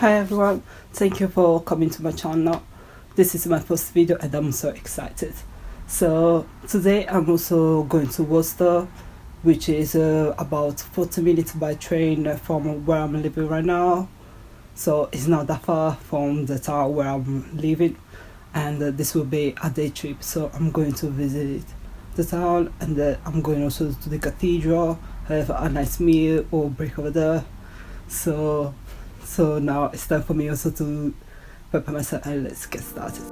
Hi everyone, thank you for coming to my channel. This is my first video and I'm so excited. So today I'm also going to Worcester, which is about 40 minutes by train from where I'm living right now. So it's not that far from the town where I'm living, and this will be a day trip. So I'm going to visit the town, and I'm going also to the cathedral, have a nice meal or break over there. So now it's time for me also to prepare myself, and let's get started.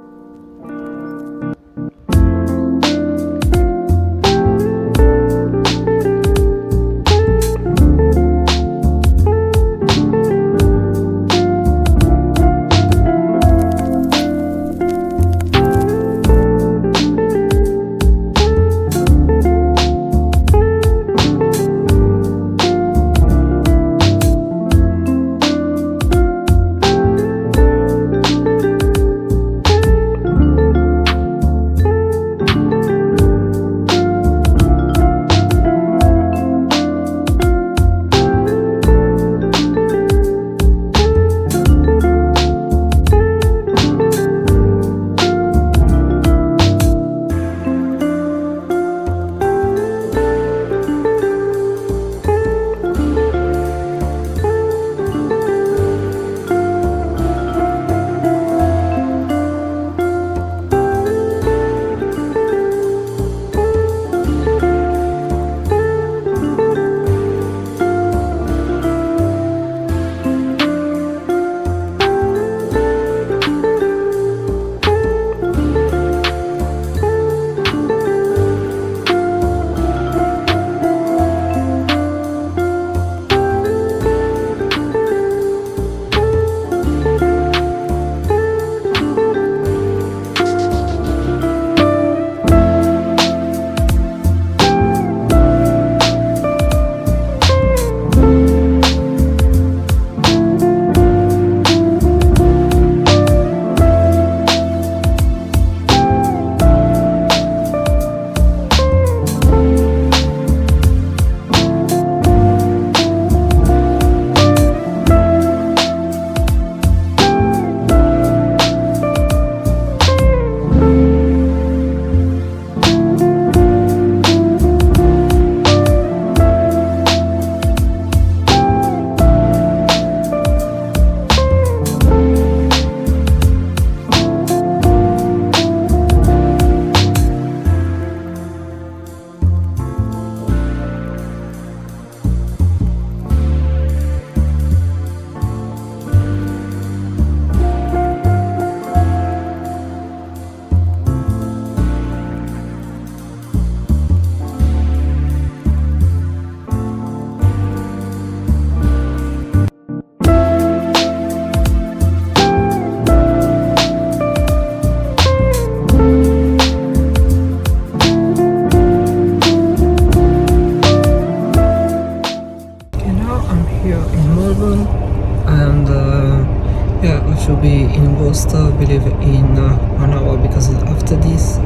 Be in Worcester, I believe, in 1 hour, because after this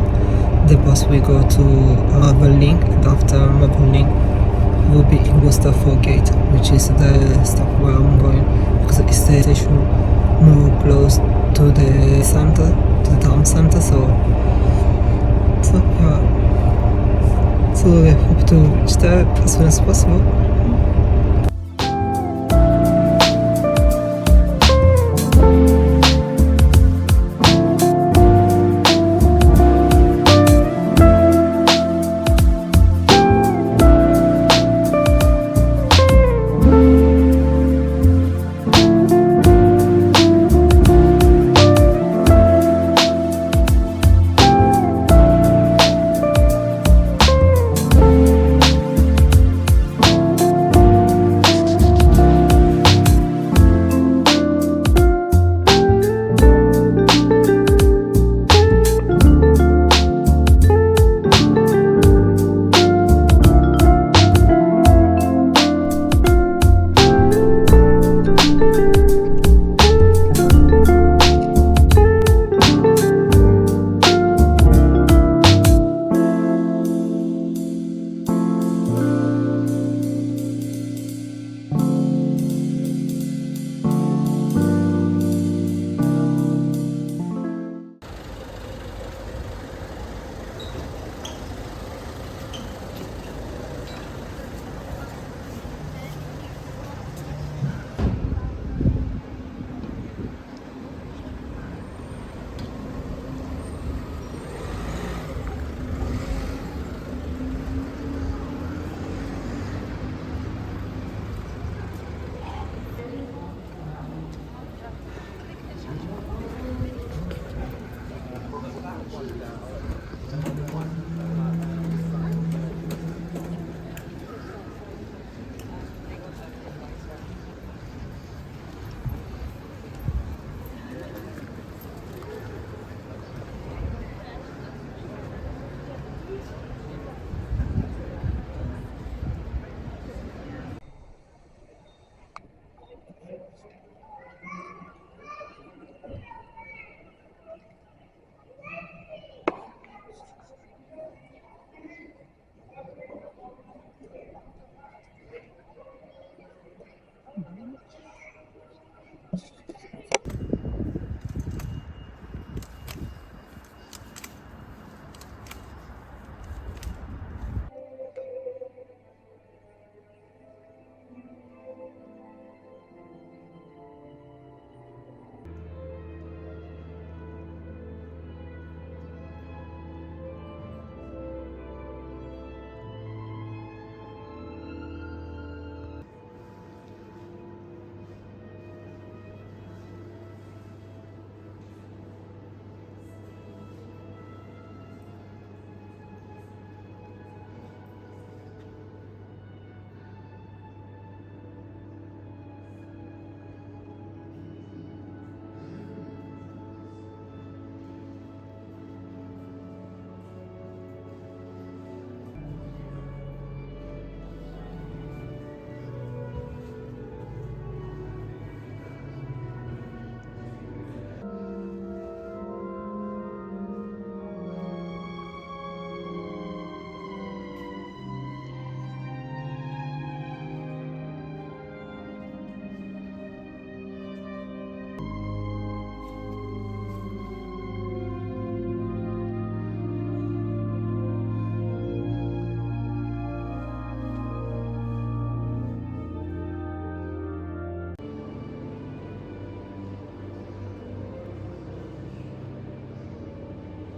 the bus will go to Link, and after Link will be in Worcester Gate, which is the stop where I'm going, because it's the station more close to the center, to the town center. So I hope to reach there as soon as possible.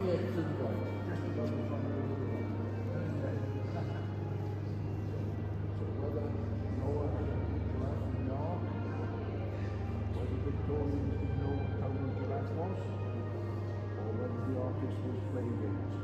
So whether Noah giraffe know, whether Victorians didn't know how the giraffe was, or whether the artist was playing games.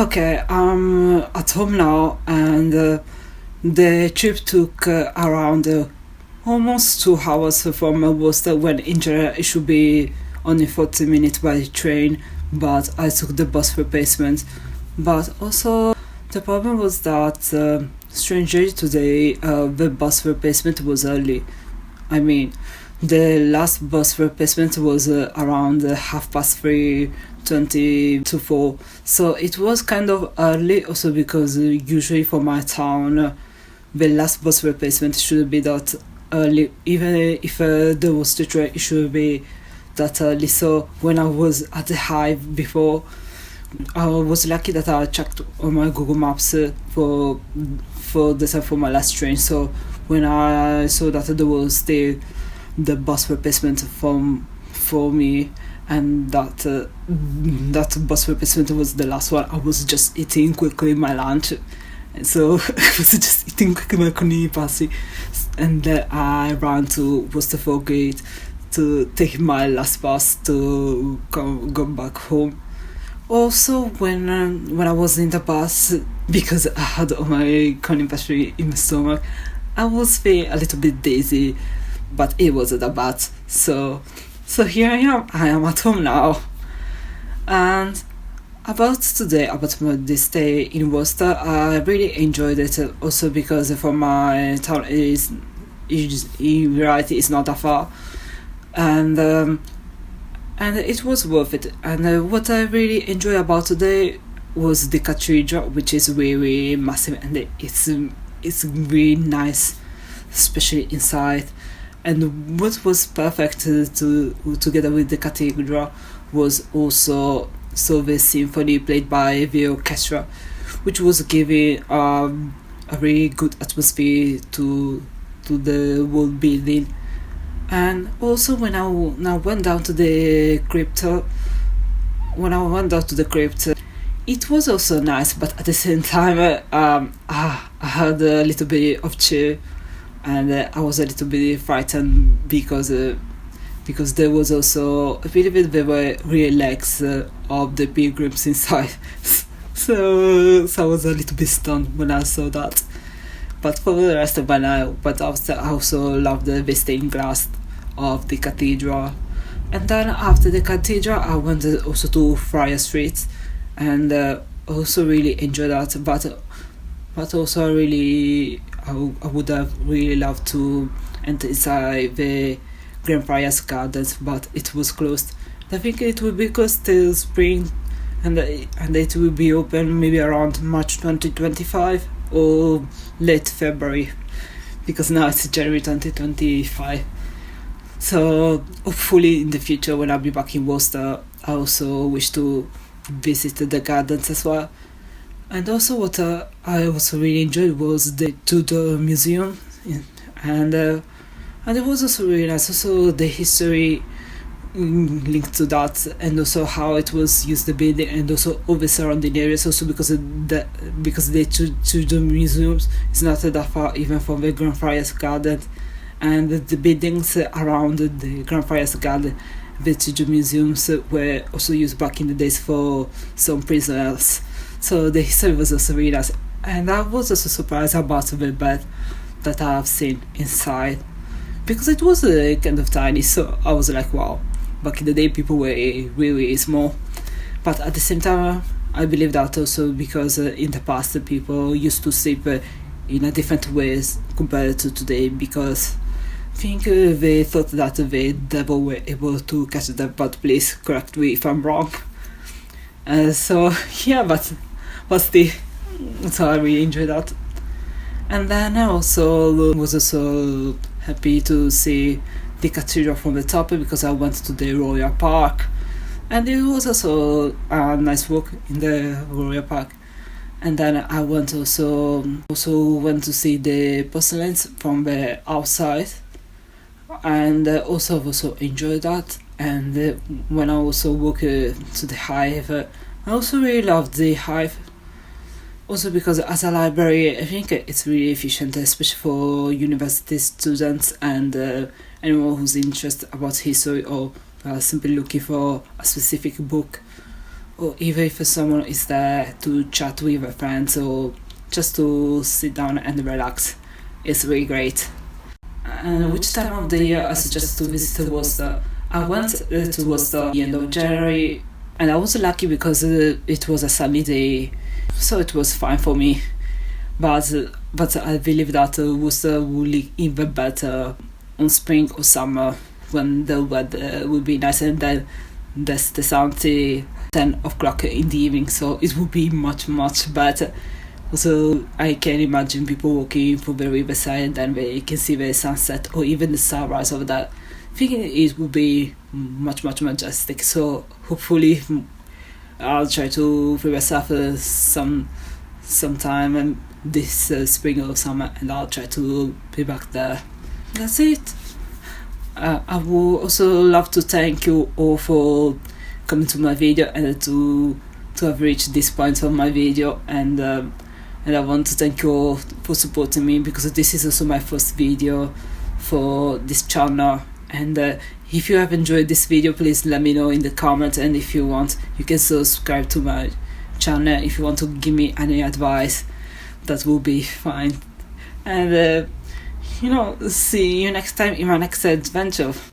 Okay, I'm at home now, and the trip took around almost 2 hours from Worcester, when in general it should be only 40 minutes by train, but I took the bus replacement. But also, the problem was that, strangely today, the bus replacement was early. I mean, the last bus replacement was around 3:30, 20 to 4. So it was kind of early, also because usually for my town, the last bus replacement should be that early. Even if there was the train, it should be that early. So when I was at the Hive before, I was lucky that I checked on my Google Maps for the time for my last train. So when I saw that there was still the bus replacement for me, and that bus replacement was the last one, I was just eating quickly my lunch. And so I was just eating quickly my conigli passi, and then I ran to Worcester Gate to take my last bus to go back home. Also, when I was in the bus, because I had all my conigli passi in my stomach, I was feeling a little bit dizzy, but it wasn't that bad. So here I am at home now. And about today, about this day in Worcester, I really enjoyed it, also because from my town in reality it's not that far, and it was worth it. And what I really enjoyed about today was the cathedral, which is really massive, and it's really nice, especially inside. And what was perfect together with the cathedral was also the symphony played by the orchestra, which was giving a really good atmosphere to the whole building. And also when I went down to the crypt, it was also nice, but at the same time, I had a little bit of chill, and I was a little bit frightened because there was also a little bit of a relax of the pilgrims inside. so I was a little bit stunned when I saw that. But for the rest of my night, I also loved the stained glass of the cathedral. And then after the cathedral, I went also to Friar Street, and also really enjoyed that. But also I would have really loved to enter inside the Grandfriars Gardens, but it was closed. I think it will be closed till spring, and it will be open maybe around March 2025 or late February, because now it's January 2025. So hopefully in the future, when I'll be back in Worcester, I also wish to visit the gardens as well. And also what I also really enjoyed was the Tudor Museum, and it was also really nice. Also the history linked to that, and also how it was used, the building, and also all the surrounding areas. Also because the Tudor Museums is not that far even from the Grandfriars Garden, and the buildings around the Grandfriars Garden, the Tudor Museums, were also used back in the days for some prisoners. So the history was also really nice, and I was also surprised about the bed that I have seen inside, because it was kind of tiny. So I was like, wow, back in the day people were really small. But at the same time, I believe that also because in the past people used to sleep in a different ways compared to today, because I think they thought that the devil were able to catch them. But please correct me if I'm wrong. So yeah, but still, so I really enjoyed that. And then I also was also happy to see the cathedral from the top, because I went to the Royal Park, and it was also a nice walk in the Royal Park. And then I went also went to see the porcelains from the outside, and also enjoyed that. And when I also walked to the Hive, I also really loved the Hive. Also because as a library, I think it's really efficient, especially for university students and anyone who's interested about history, or simply looking for a specific book. or even if someone is there to chat with a friend or just to sit down and relax. It's really great. And which time of the year I suggest to visit Worcester? I went to Worcester the end of January, and I was lucky because it was a sunny day, so it was fine for me. But I believe that Worcester will look even better on spring or summer when the weather will be nice, and then there's the sunny 10 o'clock in the evening, so it will be much better. So I can imagine people walking from the riverside and then they can see the sunset or even the sunrise over that. I think it will be much majestic. So hopefully I'll try to free myself some time and this spring or summer, and I'll try to be back there. That's it. I would also love to thank you all for coming to my video and to have reached this point of my video, and I want to thank you all for supporting me, because this is also my first video for this channel. And if you have enjoyed this video, please let me know in the comments, and if you want, you can subscribe to my channel. If you want to give me any advice, that will be fine. And see you next time in my next adventure.